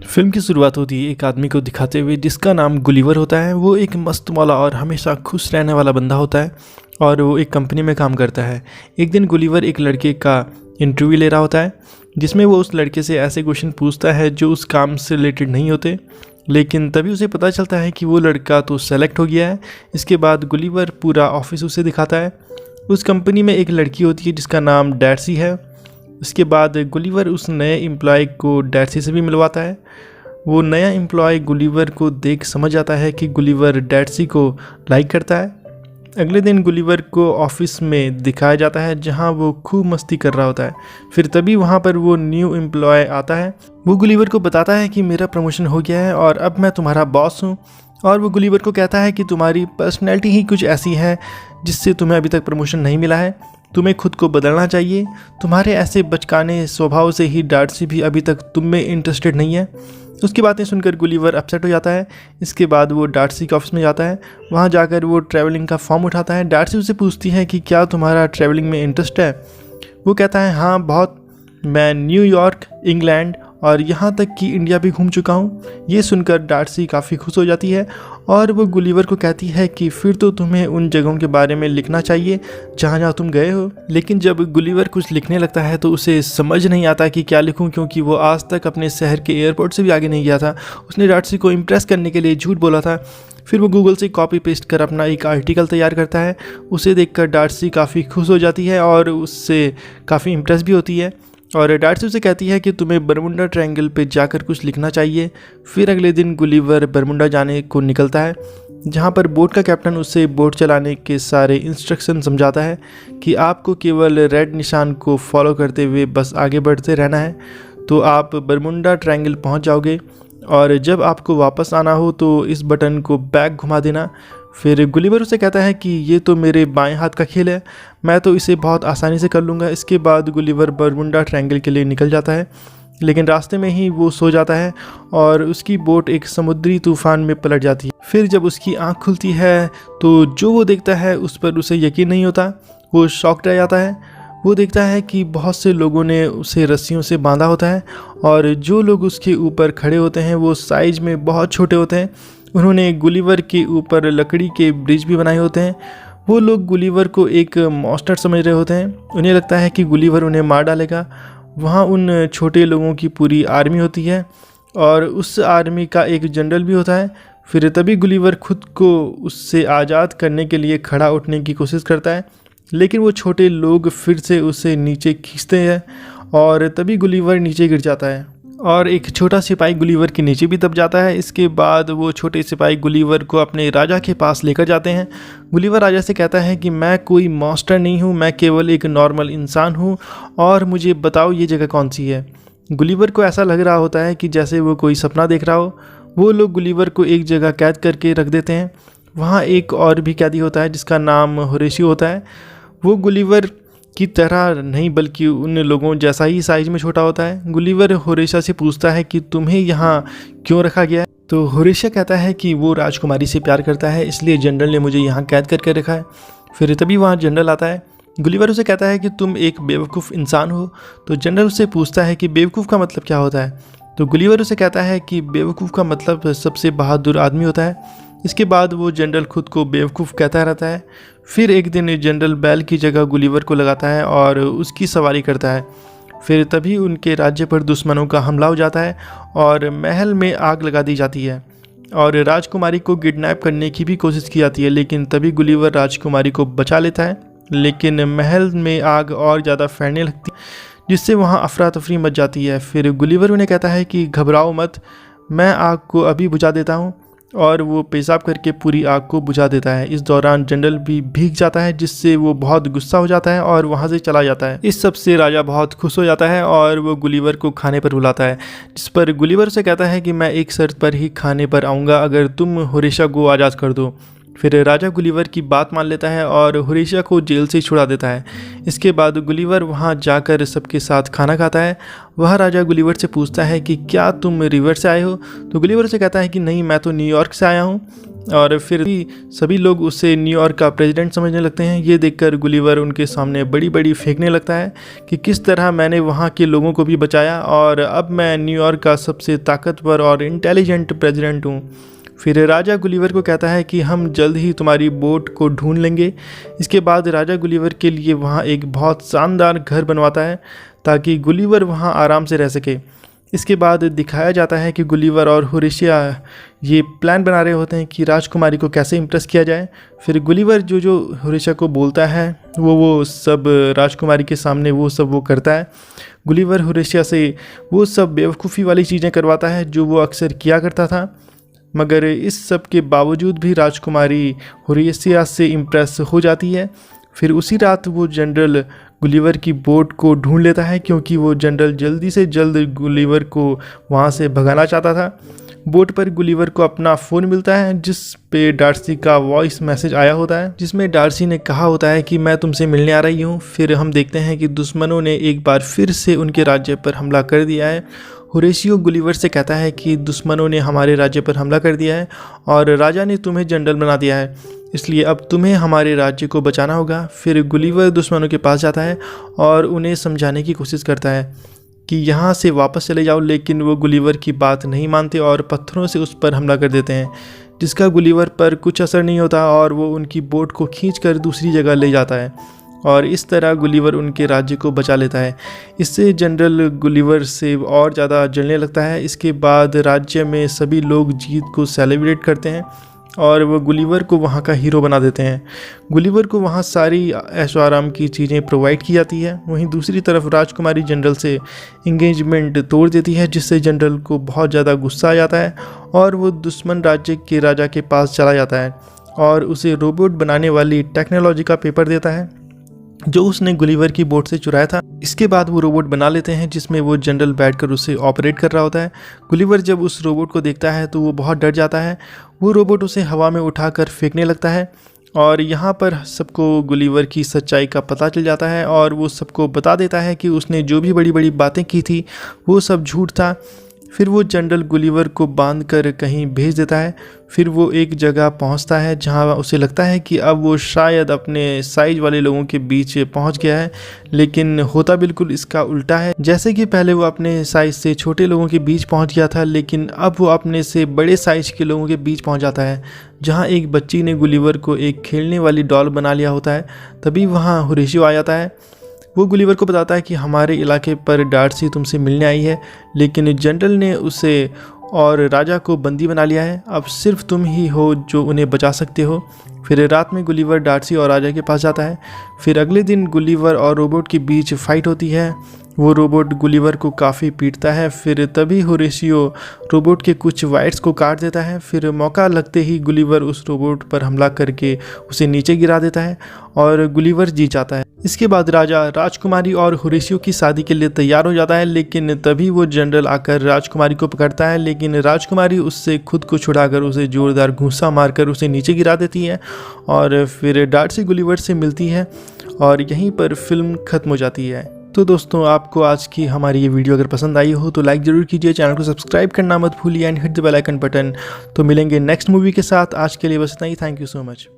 Film की शुरुआत होती है एक आदमी को दिखाते हुए जिसका नाम गुलिवर होता है। वो एक मस्त मौला और हमेशा खुश रहने वाला बंदा होता है और वो एक कंपनी में काम करता है। एक दिन गुलिवर एक लड़के का इंटरव्यू ले रहा होता है जिसमें वो उस लड़के से ऐसे क्वेश्चन पूछता है जो उस काम से रिलेटेड नहीं होते, लेकिन तभी उसे पता चलता है कि वो लड़का तो सेलेक्ट हो गया है। इसके बाद गुलिवर पूरा ऑफिस उसे दिखाता है। उस कंपनी में एक लड़की होती है जिसका नाम डैर्सी है। इसके बाद गुलिवर उस नए एम्प्लॉय को डैर्सी से भी मिलवाता है। वो नया एम्प्लॉय गुलिवर को देख समझ आता है कि गुलिवर डैर्सी को लाइक करता है। अगले दिन गुलिवर को ऑफिस में दिखाया जाता है जहां वो खूब मस्ती कर रहा होता है। फिर तभी वहां पर वो न्यू एम्प्लॉय आता है। वो गुलिवर को बताता है कि मेरा प्रमोशन हो गया है और अब मैं तुम्हारा बॉस हूँ। और वो गुलिवर को कहता है कि तुम्हारी पर्सनैलिटी ही कुछ ऐसी है जिससे तुम्हें अभी तक प्रमोशन नहीं मिला है, तुम्हें खुद को बदलना चाहिए। तुम्हारे ऐसे बचकाने स्वभाव से ही डैर्सी भी अभी तक तुम में इंटरेस्टेड नहीं है। उसकी बातें सुनकर गुलिवर अपसेट हो जाता है। इसके बाद वो डैर्सी के ऑफिस में जाता है। वहाँ जाकर वो ट्रैवलिंग का फॉर्म उठाता है। डैर्सी उसे पूछती है कि क्या तुम्हारा ट्रैवलिंग में इंटरेस्ट है। वो कहता है हाँ बहुत, मैं न्यूयॉर्क, इंग्लैंड और यहाँ तक कि इंडिया भी घूम चुका हूँ। ये सुनकर डैर्सी काफ़ी खुश हो जाती है और वो गुलिवर को कहती है कि फिर तो तुम्हें उन जगहों के बारे में लिखना चाहिए जहाँ जहाँ तुम गए हो। लेकिन जब गुलिवर कुछ लिखने लगता है तो उसे समझ नहीं आता कि क्या लिखूँ, क्योंकि वो आज तक अपने शहर के एयरपोर्ट से भी आगे नहीं गया था। उसने डैर्सी को इम्प्रेस करने के लिए झूठ बोला था। फिर वो गूगल से कॉपी पेस्ट कर अपना एक आर्टिकल तैयार करता है। उसे देखकर डैर्सी काफ़ी खुश हो जाती है और उससे काफ़ी इम्प्रेस भी होती है और डैर्सी उसे कहती है कि तुम्हें बरमुंडा ट्रायंगल पे जाकर कुछ लिखना चाहिए। फिर अगले दिन गुलिवर बरमुंडा जाने को निकलता है जहाँ पर बोट का कैप्टन उसे बोट चलाने के सारे इंस्ट्रक्शन समझाता है कि आपको केवल रेड निशान को फॉलो करते हुए बस आगे बढ़ते रहना है, तो आप बरमुंडा ट्रायंगल पहुँच जाओगे और जब आपको वापस आना हो तो इस बटन को बैक घुमा देना। फिर गुलिवर उसे कहता है कि ये तो मेरे बाएं हाथ का खेल है, मैं तो इसे बहुत आसानी से कर लूँगा। इसके बाद गुलिवर बरमुंडा ट्रायंगल के लिए निकल जाता है, लेकिन रास्ते में ही वो सो जाता है और उसकी बोट एक समुद्री तूफान में पलट जाती है। फिर जब उसकी आँख खुलती है तो जो वो देखता है उस पर उसे यकीन नहीं होता। वो शॉक्ड रह जाता है। वो देखता है कि बहुत से लोगों ने उसे रस्सियों से बांधा होता है और जो लोग उसके ऊपर खड़े होते हैं वो साइज में बहुत छोटे होते हैं। उन्होंने गुलिवर के ऊपर लकड़ी के ब्रिज भी बनाए होते हैं। वो लोग गुलिवर को एक मॉन्स्टर समझ रहे होते हैं। उन्हें लगता है कि गुलिवर उन्हें मार डालेगा। वहाँ उन छोटे लोगों की पूरी आर्मी होती है और उस आर्मी का एक जनरल भी होता है। फिर तभी गुलिवर खुद को उससे आज़ाद करने के लिए खड़ा उठने की कोशिश करता है, लेकिन वो छोटे लोग फिर से उसे नीचे खींचते हैं और तभी गुलिवर नीचे गिर जाता है और एक छोटा सिपाही गुलिवर के नीचे भी दब जाता है। इसके बाद वो छोटे सिपाही गुलिवर को अपने राजा के पास लेकर जाते हैं। गुलिवर राजा से कहता है कि मैं कोई मॉन्स्टर नहीं हूँ, मैं केवल एक नॉर्मल इंसान हूँ और मुझे बताओ ये जगह कौन सी है। गुलिवर को ऐसा लग रहा होता है कि जैसे वो कोई सपना देख रहा हो। वो लोग गुलिवर को एक जगह कैद करके रख देते हैं। वहाँ एक और भी कैदी होता है जिसका नाम होरेशियो होता है। वो गुलिवर की तरह नहीं बल्कि उन लोगों जैसा ही साइज में छोटा होता है। गुलिवर होरेशिया से पूछता है कि तुम्हें यहाँ क्यों रखा गया है। तो होरेशिया कहता है कि वो राजकुमारी से प्यार करता है, इसलिए जनरल ने मुझे यहाँ कैद करके रखा है। फिर तभी वहाँ जनरल आता है। गुलिवर उसे कहता है कि तुम एक बेवकूफ़ इंसान हो। तो जनरल उससे पूछता है कि बेवकूफ़ का मतलब क्या होता है। तो गुलिवर उसे कहता है कि बेवकूफ़ का मतलब सबसे बहादुर आदमी होता है। इसके बाद वो जनरल खुद को बेवकूफ़ कहता रहता है। फिर एक दिन जनरल बैल की जगह गुलिवर को लगाता है और उसकी सवारी करता है। फिर तभी उनके राज्य पर दुश्मनों का हमला हो जाता है और महल में आग लगा दी जाती है और राजकुमारी को किडनैप करने की भी कोशिश की जाती है, लेकिन तभी गुलिवर राजकुमारी को बचा लेता है। लेकिन महल में आग और ज़्यादा फैलने लगती है जिससे वहाँ अफरा तफरी मच जाती है। फिर गुलिवर उन्हें कहता है कि घबराओ मत, मैं आग को अभी बुझा देता हूँ और वो पेशाब करके पूरी आग को बुझा देता है। इस दौरान जनरल भी भीग जाता है जिससे वो बहुत गुस्सा हो जाता है और वहाँ से चला जाता है। इस सब से राजा बहुत खुश हो जाता है और वो गुलिवर को खाने पर बुलाता है, जिस पर गुलिवर से कहता है कि मैं एक शर्त पर ही खाने पर आऊँगा, अगर तुम होरेशिया को आज़ाद कर दो। फिर राजा गुलिवर की बात मान लेता है और होरेशिया को जेल से छुड़ा देता है। इसके बाद गुलिवर वहाँ जाकर सबके साथ खाना खाता है। वह राजा गुलिवर से पूछता है कि क्या तुम रिवर से आए हो। तो गुलिवर से कहता है कि नहीं, मैं तो न्यूयॉर्क से आया हूँ। और फिर भी सभी लोग उसे न्यूयॉर्क का प्रेसिडेंट समझने लगते हैं। ये देखकर गुलिवर उनके सामने बड़ी बड़ी फेंकने लगता है कि किस तरह मैंने वहाँ के लोगों को भी बचाया और अब मैं न्यूयॉर्क का सबसे ताकतवर और इंटेलिजेंट प्रेसिडेंट हूँ। फिर राजा गुलिवर को कहता है कि हम जल्द ही तुम्हारी बोट को ढूंढ लेंगे। इसके बाद राजा गुलिवर के लिए वहाँ एक बहुत शानदार घर बनवाता है ताकि गुलिवर वहाँ आराम से रह सके। इसके बाद दिखाया जाता है कि गुलिवर और होरेशिया ये प्लान बना रहे होते हैं कि राजकुमारी को कैसे इम्प्रेस किया जाए। फिर गुलिवर जो होरेशिया को बोलता है वो सब राजकुमारी के सामने वो करता है। गुलिवर होरेशिया से वो सब बेवकूफ़ी वाली चीज़ें करवाता है जो वो अक्सर किया करता था, मगर इस सब के बावजूद भी राजकुमारी होरेशिया से इम्प्रेस हो जाती है। फिर उसी रात वो जनरल गुलिवर की बोट को ढूंढ लेता है क्योंकि वो जनरल जल्दी से जल्द गुलिवर को वहाँ से भगाना चाहता था। बोट पर गुलिवर को अपना फ़ोन मिलता है जिस पे डार्सी का वॉइस मैसेज आया होता है, जिसमें डार्सी ने कहा होता है कि मैं तुमसे मिलने आ रही हूँ। फिर हम देखते हैं कि दुश्मनों ने एक बार फिर से उनके राज्य पर हमला कर दिया है। होरेशियो गुलिवर से कहता है कि दुश्मनों ने हमारे राज्य पर हमला कर दिया है और राजा ने तुम्हें जनरल बना दिया है, इसलिए अब तुम्हें हमारे राज्य को बचाना होगा। फिर गुलिवर दुश्मनों के पास जाता है और उन्हें समझाने की कोशिश करता है कि यहाँ से वापस चले जाओ, लेकिन वो गुलिवर की बात नहीं मानते और पत्थरों से उस पर हमला कर देते हैं, जिसका गुलिवर पर कुछ असर नहीं होता और वो उनकी बोट को खींचकर दूसरी जगह ले जाता है और इस तरह गुलिवर उनके राज्य को बचा लेता है। इससे जनरल गुलिवर से और ज़्यादा जलने लगता है। इसके बाद राज्य में सभी लोग जीत को सेलिब्रेट करते हैं और वो गुलिवर को वहाँ का हीरो बना देते हैं। गुलिवर को वहाँ सारी ऐशो आराम की चीज़ें प्रोवाइड की जाती है। वहीं दूसरी तरफ राजकुमारी जनरल से इंगेजमेंट तोड़ देती है, जिससे जनरल को बहुत ज़्यादा गुस्सा आ जाता है और वो दुश्मन राज्य के राजा के पास चला जाता है और उसे रोबोट बनाने वाली टेक्नोलॉजी का पेपर देता है जो उसने गुलिवर की बोट से चुराया था। इसके बाद वो रोबोट बना लेते हैं जिसमें वो जनरल बैठकर उसे ऑपरेट कर रहा होता है। गुलिवर जब उस रोबोट को देखता है तो वो बहुत डर जाता है। वो रोबोट उसे हवा में उठाकर फेंकने लगता है और यहाँ पर सबको गुलिवर की सच्चाई का पता चल जाता है और वो सबको बता देता है कि उसने जो भी बड़ी बड़ी बातें की थी वो सब झूठ था। फिर वो जनरल गुलिवर को बांधकर कहीं भेज देता है। फिर वो एक जगह पहुंचता है जहां उसे लगता है कि अब वो शायद अपने साइज वाले लोगों के बीच पहुंच गया है, लेकिन होता बिल्कुल इसका उल्टा है। जैसे कि पहले वो अपने साइज से छोटे लोगों के बीच पहुंच गया था, लेकिन अब वो अपने से बड़े साइज के लोगों के बीच पहुंच जाता है। जहां एक बच्ची ने गुलिवर को एक खेलने वाली डॉल बना लिया होता है, तभी वहाँ होरेशियो आ जाता है। वो गुलिवर को बताता है कि हमारे इलाके पर डार्सी तुमसे मिलने आई है, लेकिन जनरल ने उसे और राजा को बंदी बना लिया है। अब सिर्फ तुम ही हो जो उन्हें बचा सकते हो। फिर रात में गुलिवर डार्सी और राजा के पास जाता है। फिर अगले दिन गुलिवर और रोबोट के बीच फाइट होती है। वो रोबोट गुलिवर को काफ़ी पीटता है। फिर तभी होरेशियो रोबोट के कुछ वायर्स को काट देता है। फिर मौका लगते ही गुलिवर उस रोबोट पर हमला करके उसे नीचे गिरा देता है और गुलिवर जीत जाता है। इसके बाद राजा राजकुमारी और होरेशियो की शादी के लिए तैयार हो जाता है, लेकिन तभी वो जनरल आकर राजकुमारी को पकड़ता है, लेकिन राजकुमारी उससे खुद को छुड़ाकर उसे जोरदार घूंसा मारकर उसे नीचे गिरा देती है और फिर डार्सी गुलिवर से मिलती है और यहीं पर फिल्म ख़त्म हो जाती है। तो दोस्तों, आपको आज की हमारी ये वीडियो अगर पसंद आई हो तो लाइक ज़रूर कीजिए, चैनल को सब्सक्राइब करना मत भूलिए and hit the bell icon button. तो मिलेंगे नेक्स्ट मूवी के साथ। आज के लिए बस इतना ही। Thank you so much.